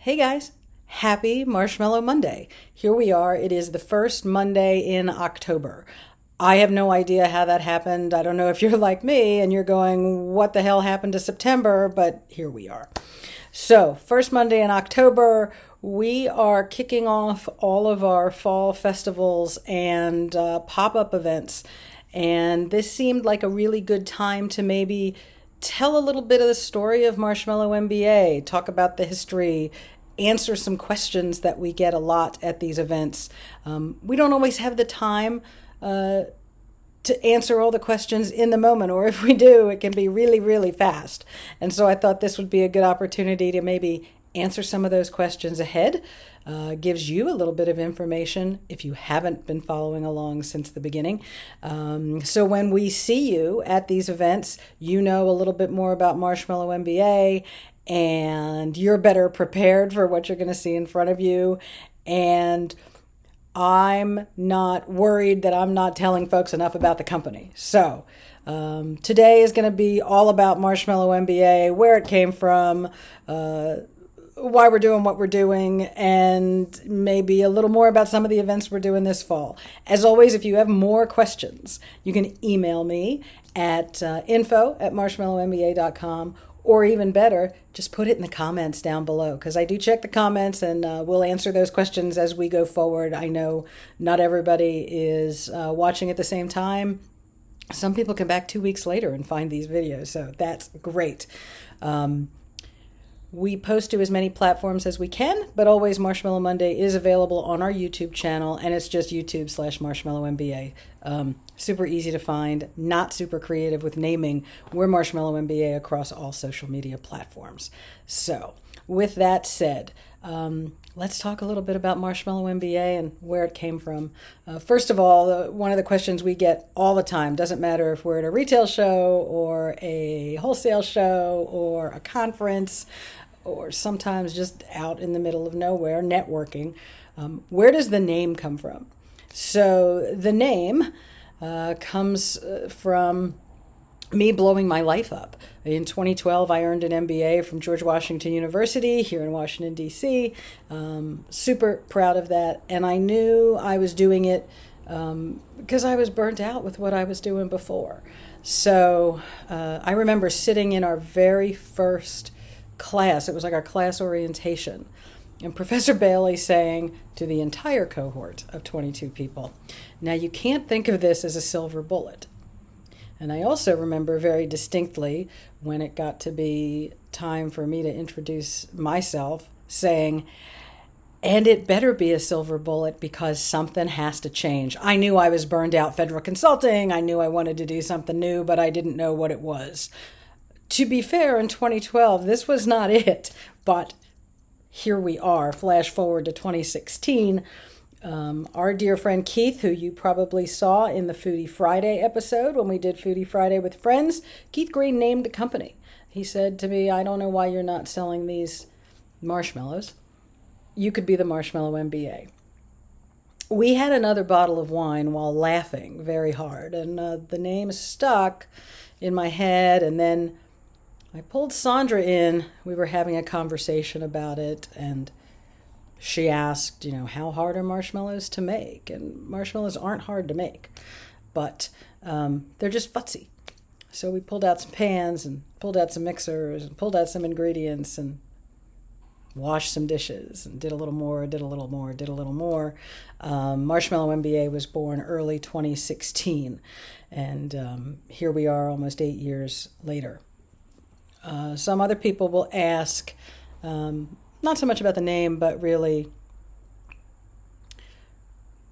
Hey guys, happy Marshmallow Monday. Here we are. It is the first Monday in October. I have no idea how that happened. I don't know if you're like me and you're going, what the hell happened to September? But here we are. So, first Monday in October, we are kicking off all of our fall festivals and pop-up events. And this seemed like a really good time to maybe tell a little bit of the story of Marshmallow MBA, talk about the history, answer some questions that we get a lot at these events. We don't always have the time to answer all the questions in the moment, or if we do, it can be really, really fast. And so I thought this would be a good opportunity to maybe answer some of those questions ahead. Gives you a little bit of information if you haven't been following along since the beginning. So when we see you at these events, you know a little bit more about Marshmallow MBA, and you're better prepared for what you're going to see in front of you. And I'm not worried that I'm not telling folks enough about the company. So today is going to be all about Marshmallow MBA, where it came from, why we're doing what we're doing, and maybe a little more about some of the events we're doing this fall. As always, if you have more questions, you can email me at info@marshmallowmba.com, or even better, just put it in the comments down below, because I do check the comments and we'll answer those questions as we go forward. I know not everybody is watching at the same time. Some people come back 2 weeks later and find these videos, so that's great. We post to as many platforms as we can, but always Marshmallow Monday is available on our YouTube channel, and it's just YouTube/MarshmallowMBA. Super easy to find, not super creative with naming. We're Marshmallow MBA across all social media platforms. So with that said, let's talk a little bit about Marshmallow MBA and where it came from. First of all, one of the questions we get all the time, doesn't matter if we're at a retail show or a wholesale show or a conference, or sometimes just out in the middle of nowhere networking, where does the name come from? So the name comes from me blowing my life up. In 2012, I earned an MBA from George Washington University here in Washington, D.C. Super proud of that. And I knew I was doing it because I was burnt out with what I was doing before. So I remember sitting in our very first class. It was like our class orientation. And Professor Bailey saying to the entire cohort of 22 people, now you can't think of this as a silver bullet. And I also remember very distinctly when it got to be time for me to introduce myself saying, and it better be a silver bullet because something has to change. I knew I was burned out federal consulting. I knew I wanted to do something new, but I didn't know what it was. To be fair, in 2012, this was not it, but here we are. Flash forward to 2016. Our dear friend Keith, who you probably saw in the Foodie Friday episode when we did Foodie Friday with friends, Keith Green named the company. He said to me, I don't know why you're not selling these marshmallows. You could be the Marshmallow MBA. We had another bottle of wine while laughing very hard, and the name stuck in my head, and then I pulled Sandra in. We were having a conversation about it, and she asked, how hard are marshmallows to make? And marshmallows aren't hard to make, but they're just futzy. So we pulled out some pans and pulled out some mixers and pulled out some ingredients and washed some dishes and did a little more, did a little more, did a little more. Marshmallow MBA was born early 2016, and here we are almost 8 years later. Some other people will ask, not so much about the name, but really,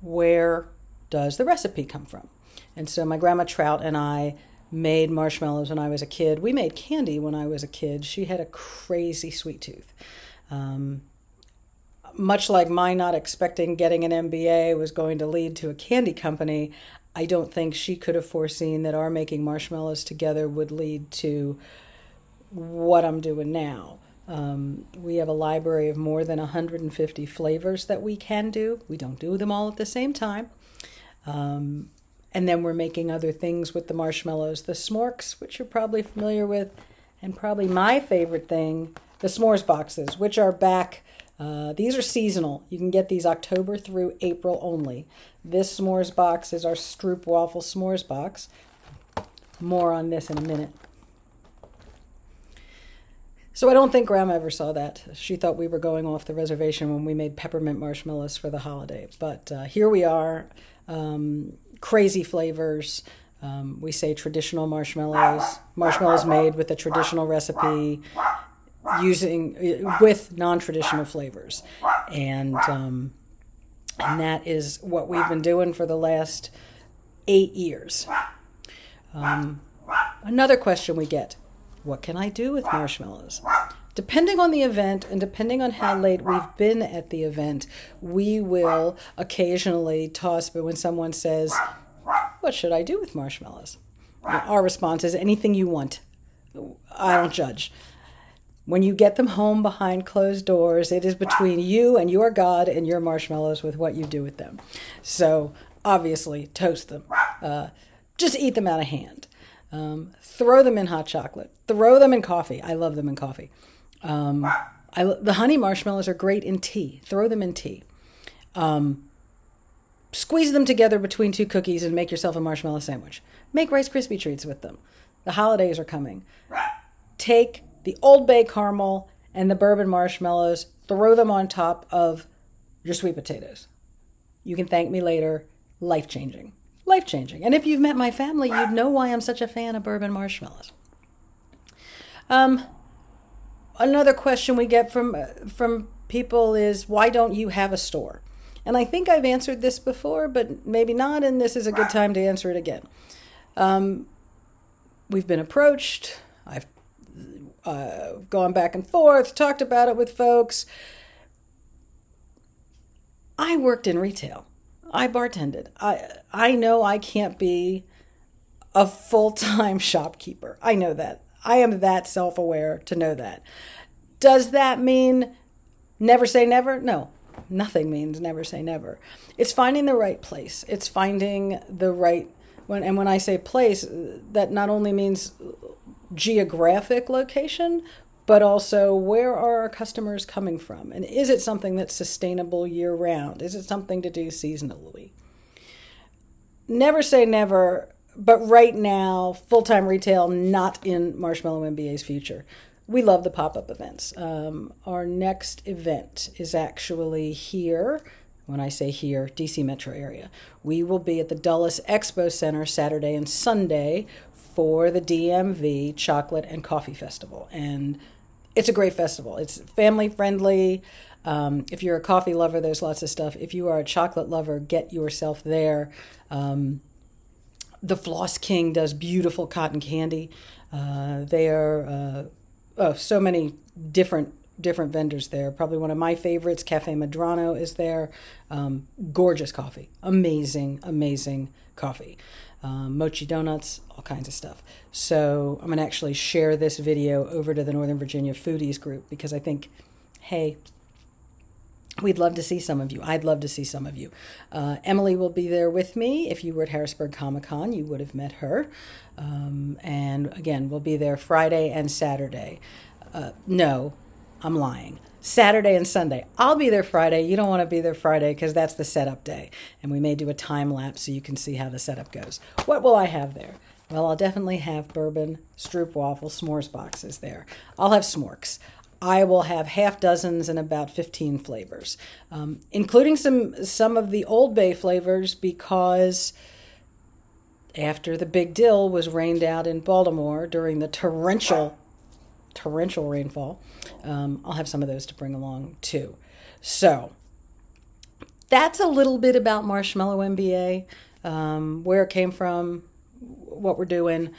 where does the recipe come from? And so my grandma Trout and I made marshmallows when I was a kid. We made candy when I was a kid. She had a crazy sweet tooth. Much like my not expecting getting an MBA was going to lead to a candy company, I don't think she could have foreseen that our making marshmallows together would lead to what I'm doing now. We have a library of more than 150 flavors that we can do. We don't do them all at the same time. And then we're making other things with the marshmallows. The s'morks, which you're probably familiar with, and probably my favorite thing, the s'mores boxes, which are back These are seasonal. You can get these October through April only. This s'mores box is our Stroop Waffle s'mores box. More on this in a minute. So I don't think Grandma ever saw that. She thought we were going off the reservation when we made peppermint marshmallows for the holiday. But here we are, crazy flavors. We say traditional marshmallows, marshmallows made with a traditional recipe, with non-traditional flavors. And that is what we've been doing for the last 8 years. Another question we get, what can I do with marshmallows? Depending on the event and depending on how late we've been at the event, we will occasionally toss, but when someone says, what should I do with marshmallows? Our response is anything you want. I don't judge. When you get them home behind closed doors, it is between you and your God and your marshmallows with what you do with them. So obviously, toast them. Just eat them out of hand. Throw them in hot chocolate. Throw them in coffee. I love them in coffee. The honey marshmallows are great in tea. Throw them in tea. Squeeze them together between 2 cookies and make yourself a marshmallow sandwich. Make Rice Krispie treats with them. The holidays are coming. Take the Old Bay caramel and the bourbon marshmallows, throw them on top of your sweet potatoes. You can thank me later. Life-changing. Life-changing. And if you've met my family, you'd know why I'm such a fan of bourbon marshmallows. Another question we get from people is, why don't you have a store? And I think I've answered this before, but maybe not, and this is a good time to answer it again. We've been approached. I've gone back and forth, talked about it with folks. I worked in retail. I bartended. I know I can't be a full-time shopkeeper. I know that. I am that self-aware to know that. Does that mean never say never? No. Nothing means never say never. It's finding the right place. It's finding the right, when I say place, that not only means geographic location, but also where are our customers coming from? And is it something that's sustainable year-round? Is it something to do seasonally? Never say never, but right now, full-time retail, not in Marshmallow MBA's future. We love the pop-up events. Our next event is actually here. When I say here, DC metro area. We will be at the Dulles Expo Center Saturday and Sunday for the DMV Chocolate and Coffee Festival. And it's a great festival. It's family-friendly. If you're a coffee lover, there's lots of stuff. If you are a chocolate lover, get yourself there. The Floss King does beautiful cotton candy. They are so many different vendors there. Probably one of my favorites, Cafe Medrano, is there. Gorgeous coffee. Amazing coffee. Mochi donuts, all kinds of stuff. So I'm going to actually share this video over to the Northern Virginia Foodies group because I think, hey, we'd love to see some of you. I'd love to see some of you. Emily will be there with me. If you were at Harrisburg Comic-Con, you would have met her. And again, we'll be there Friday and Saturday. No, I'm lying. Saturday and Sunday. I'll be there Friday. You don't want to be there Friday because that's the setup day. And we may do a time lapse so you can see how the setup goes. What will I have there? Well, I'll definitely have bourbon, Stroop Waffle, s'mores boxes there. I'll have s'morks. I will have half dozens and about 15 flavors, including some of the Old Bay flavors because after the big dill was rained out in Baltimore during the torrential rainfall, I'll have some of those to bring along too. So that's a little bit about Marshmallow MBA, where it came from, what we're doing.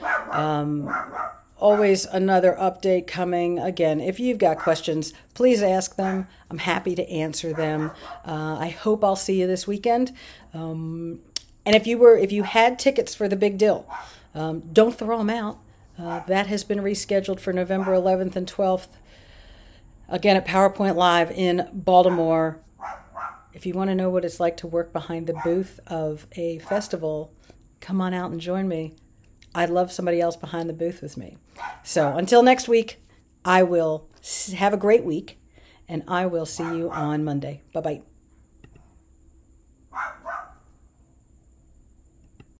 Always another update coming. Again, if you've got questions, please ask them. I'm happy to answer them. I hope I'll see you this weekend. And if you had tickets for the big deal, don't throw them out. That has been rescheduled for November 11th and 12th. Again, at PowerPoint Live in Baltimore. If you want to know what it's like to work behind the booth of a festival, come on out and join me. I'd love somebody else behind the booth with me. So until next week, I will have a great week, and I will see you on Monday. Bye-bye.